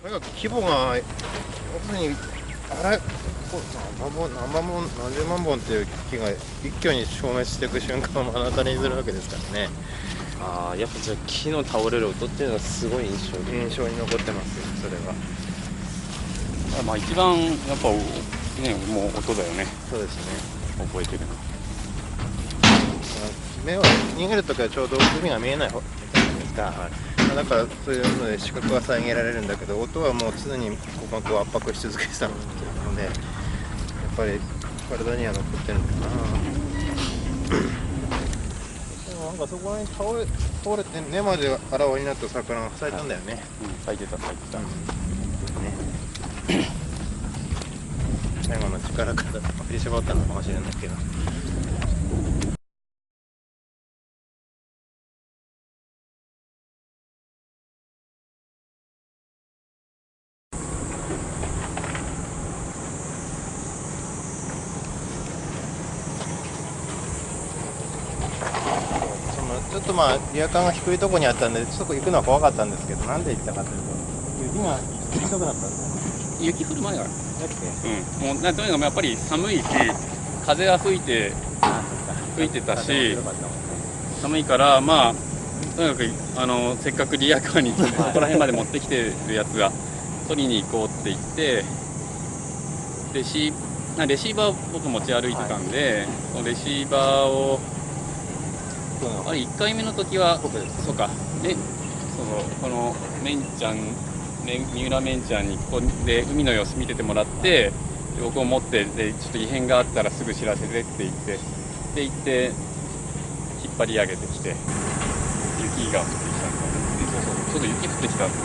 とにかく規模が要するに何十万本っていう木が一挙に消滅していく瞬間を目の当たりにするわけですからね。ああ、やっぱじゃあ木の倒れる音っていうのはすごい印象に残ってますよ、それは。まあ一番やっぱね、もう音だよね。そうですね。覚えてるの。目は逃げるときはちょうど海が見えない方じゃないですか。はい、だからそういうので視覚は遮られるんだけど、音はもう常に鼓膜を圧迫し続けてたので、やっぱり体には残ってるのかな。なんかそこに倒れて根まであらわになった桜が咲いたんだよね。咲いてた。最後の力から振り絞ったのかもしれないけど。ちょっとリアカーが低いところにあったんで、ちょっと行くのは怖かったんですけど、なんで行ったかというと、雪がひどくなったんですよ。雪降る前からだっけ？もうとにかくやっぱり寒いし、風は吹いてたし、寒いからとにかくせっかくリアカーにそこら辺まで持ってきてるやつが取りに行こうって言って、レシーバーを僕持ち歩いてたんで、そのレシーバーをあれ1回目の時はそうかこの三浦メンちゃんにここで海の様子見ててもらって、僕を持ってでちょっと異変があったらすぐ知らせてって言って引っ張り上げてきて雪が降ってきたんだ。ちょっと雪降ってきた。ここ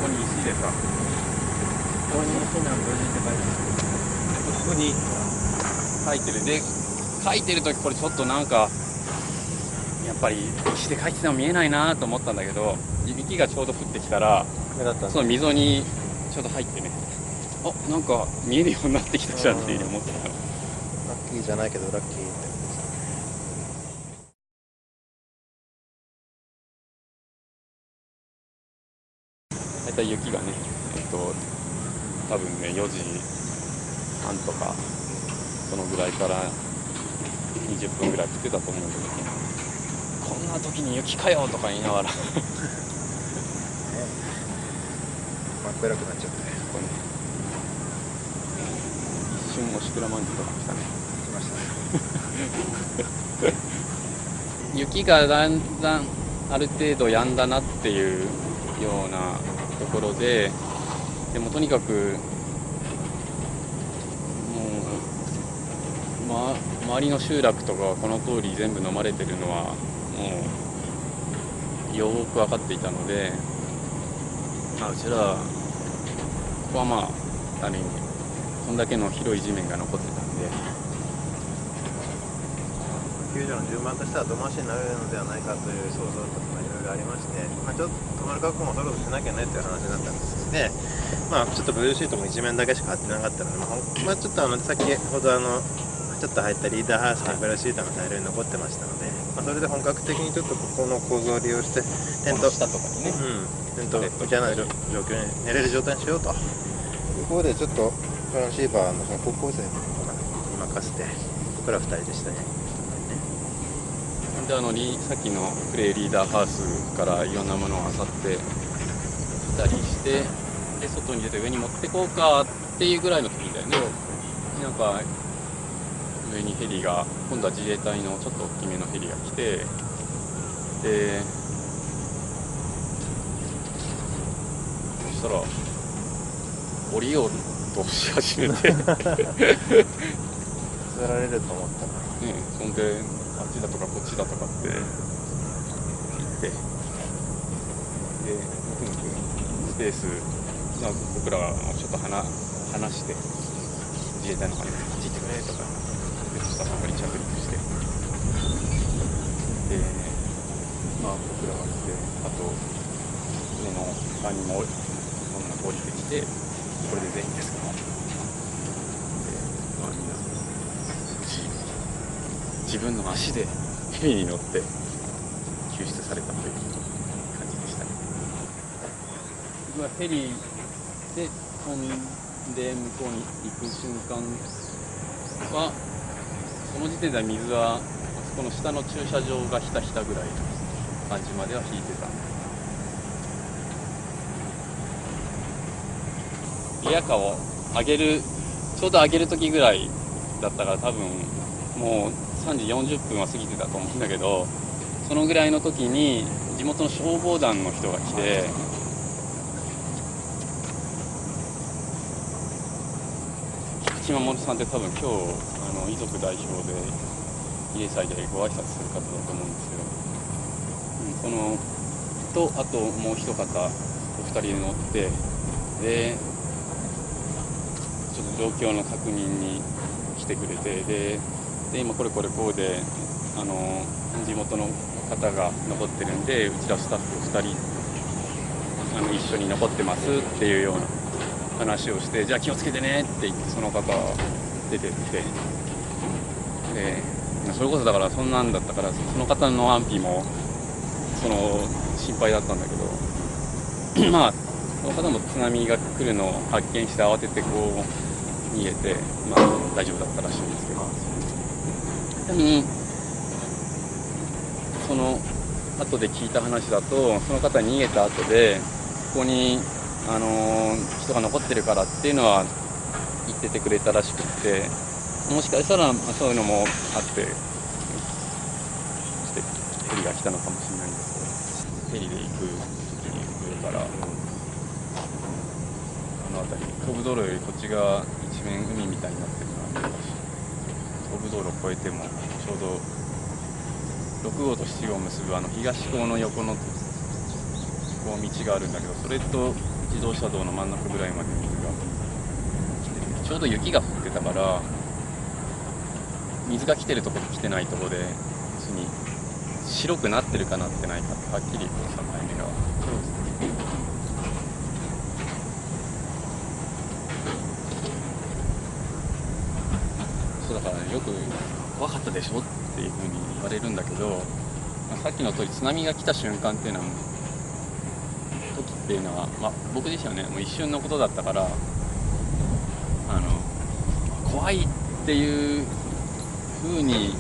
に石でさ、ここに避難無事って書いてある。ここに書いてる。で書いてる時これちょっとなんかやっぱり石で書いてても見えないなと思ったんだけど、雪がちょうど降ってきたらその溝にちょうど入ってね、なんか見えるようになってきたじゃんっていうふうに思ってた。ラッキーじゃないけどラッキーって。大体雪がね、多分ね4時半とかそのぐらいから20分ぐらい降ってたと思うんだけど、こんな時に雪かよとか言いながら真っ暗くなっちゃって、一瞬おしくらまんじゅうとか来たね。来ましたね。雪がだんだんある程度止んだなっていうようなところで、でもとにかくもう、周りの集落とかこの通り全部飲まれてるのはもうよく分かっていたので、うちらはここはある意味こんだけの広い地面が残ってたんで、救助の順番としては後回しになるのではないかという想像とかいろいろありまして、ちょっと止まる覚悟もそろそろしなきゃねっていう話になったんですね。ちょっとブルーシートも一面だけしか貼ってなかったので、ちょっと先ほどちょっと入ったリーダーハウスにブルーシートが大量に残ってましたので、それで本格的にちょっとここの構造を利用してテント下とかにね、テントみたいな状況に寝れる状態にしようということで、ちょっとトランシーバーのその高校生に任せて僕ら2人でしたね。でさっきのプレイリーダーハウスからいろんなものを漁ってきたりして、で外に出て上に持ってこうかっていうぐらいの時だよね。なんか上にヘリが、今度は自衛隊のちょっと大きめのヘリが来て、でそしたら降りようとし始めて釣られると思ったらね、そんであっちだとかこっちだとかって言って、でとにかくスペース、僕らはちょっと話して自衛隊の方にこっち行ってくれとか、でそしたらそこに着陸して、で僕らが来て、あと船の他にもそんな降りてきて、これで全員ですか、みんな自分の足でヘリに乗って救出されたという感じでしたね。ヘリで飛んで向こうに行く瞬間はその時点では水はあそこの下の駐車場がひたひたぐらいの感じまでは引いてた。リヤカーを上げるちょうど上げる時ぐらいだったから多分もう3時40分は過ぎてたと思うんだけど、そのぐらいの時に地元の消防団の人が来て、菊池守さんって多分今日遺族代表で慰霊祭でご挨拶する方だと思うんですけど、そのとあともう一方お二人で乗ってでちょっと状況の確認に来てくれて、で今これこうで地元の方が残ってるんで、うちらスタッフ2人一緒に残ってますっていうような話をして、じゃあ気をつけてねって言ってその方出てって、でそれこそだからそんなんだったからその方の安否も心配だったんだけどまあその方も津波が来るのを発見して慌ててこう逃げて、まあ大丈夫だったらしいんですけど、その後で聞いた話だと、その方逃げた後でここに人が残ってるからっていうのは言っててくれたらしくって、もしかしたらそういうのもあってヘリが来たのかもしれないんですけど、ヘリで行く時に上から辺り東武道路よりこっちが一面海みたいになってるのが見えたし、東武道路を越えてもちょうど6号と7号を結ぶ東港の横のこう道があるんだけど、それと自動車道の真ん中ぐらいまで水が来てて、ちょうど雪が降ってたから水が来てるところと来てないところで別に白くなってるかなってないかってはっきりこう境目が。そうだから、よく怖かったでしょっていうふうに言われるんだけど、さっきの通り津波が来た瞬間っていうのは時っていうのは、僕自身はねもう一瞬のことだったから、怖いっていう風に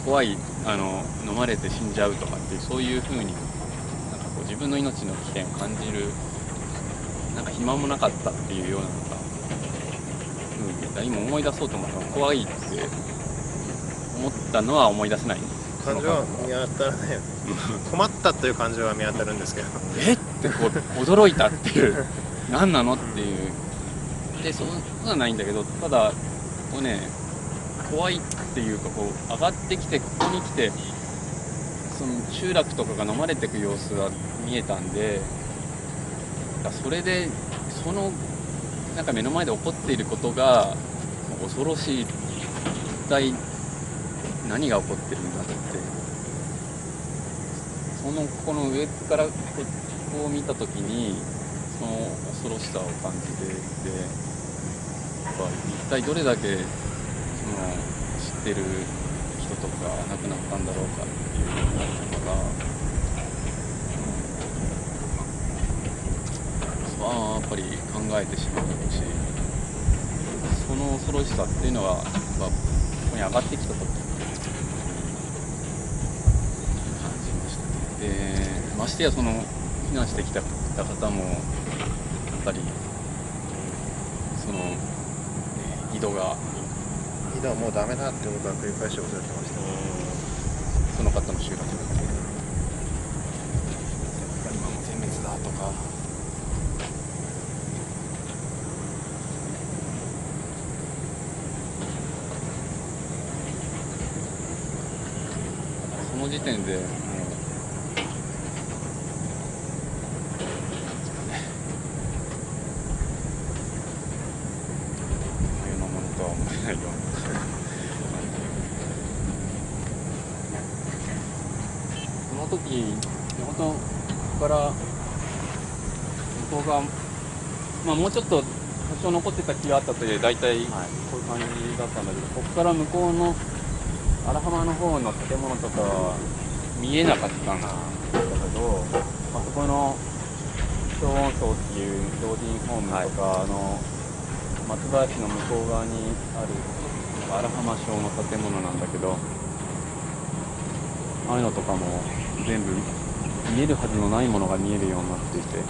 怖い飲まれて死んじゃうとかっていう、そういう風になんかこう自分の命の危険を感じるなんか暇もなかったっていうようなのが今思い出そうと思ったら怖いって思ったのは思い出せないんです。感情は見当たらないよね困ったという感情は見当たるんですけどえってこう驚いたっていう何なのっていうで、そうはないんだけど、ただこうね怖いっていうか、こう上がってきてここに来てその集落とかが飲まれていく様子が見えたんで、それでそのなんか目の前で起こっていることが恐ろしい、一体何が起こってるんだって、この上からこう見た時にその恐ろしさを感じて、で一体どれだけ知ってる人とか亡くなったんだろうかっていうのがやっぱり考えてしまうし、その恐ろしさっていうのはここに上がってきた時に感じましたね。でましてやその避難してきた方もやっぱりその井戸はもうダメだってことは繰り返しおっしゃってました。その方の集落だけ今も全滅だとか、その時点でもう冬のものとは思えないようなその時本当から向こう側、もうちょっと多少残ってた気があったという大体こういう感じだったんだけど、ここから向こうの荒浜の方の建物とかは見えなかったんだけど、そこの人小温層っていう老人ホームとか、松林の向こう側にある荒浜小の建物なんだけど、ああいうのとかも全部見えるはずのないものが見えるようになっていて、